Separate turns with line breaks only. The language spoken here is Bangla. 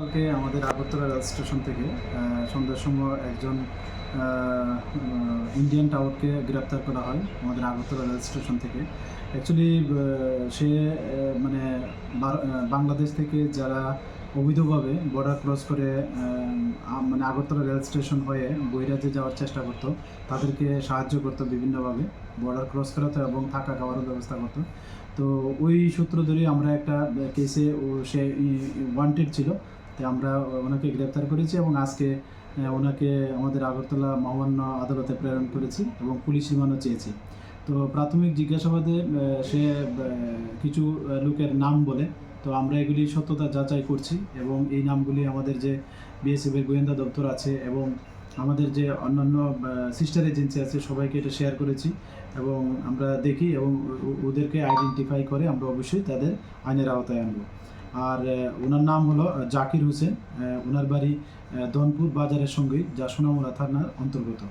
কালকে আমাদের আগরতলা রেল স্টেশন থেকে সন্ধ্যার সময় একজন ইন্ডিয়ান টাউটকে গ্রেপ্তার করা হয় আমাদের আগরতলা রেল স্টেশন থেকে। অ্যাকচুয়ালি সে মানে বাংলাদেশ থেকে যারা অবৈধভাবে বর্ডার ক্রস করে মানে আগরতলা রেল স্টেশন হয়ে বহিরাজ্যে যাওয়ার চেষ্টা করতো, তাদেরকে সাহায্য করতো বিভিন্নভাবে বর্ডার ক্রস করাতো এবং থাকা খাওয়ারও ব্যবস্থা করতো। তো ওই সূত্র ধরে আমরা একটা কেসে সে ওয়ান্টেড ছিল, তো আমরা ওনাকে গ্রেপ্তার করেছি এবং আজকে ওনাকে আমাদের আগরতলা মহামান্য আদালতে প্রেরণ করেছি এবং পুলিশ রিমান্ডও চেয়েছি। তো প্রাথমিক জিজ্ঞাসাবাদে সে কিছু লোকের নাম বলে, তো আমরা এগুলি সত্যতা যাচাই করছি এবং এই নামগুলি আমাদের যে বিএসএফের গোয়েন্দা দপ্তর আছে এবং আমাদের যে অন্যান্য সিস্টার এজেন্সি আছে সবাইকে এটা শেয়ার করেছি এবং আমরা দেখি এবং ওদেরকে আইডেন্টিফাই করে আমরা অবশ্যই তাদের আইনের আওতায় আনবো। আর ওনার নাম হলো জাকির হোসেন, ওনার বাড়ি ধনপুর বাজারের সঙ্গে, যা সোনামুড়া থানার অন্তর্গত।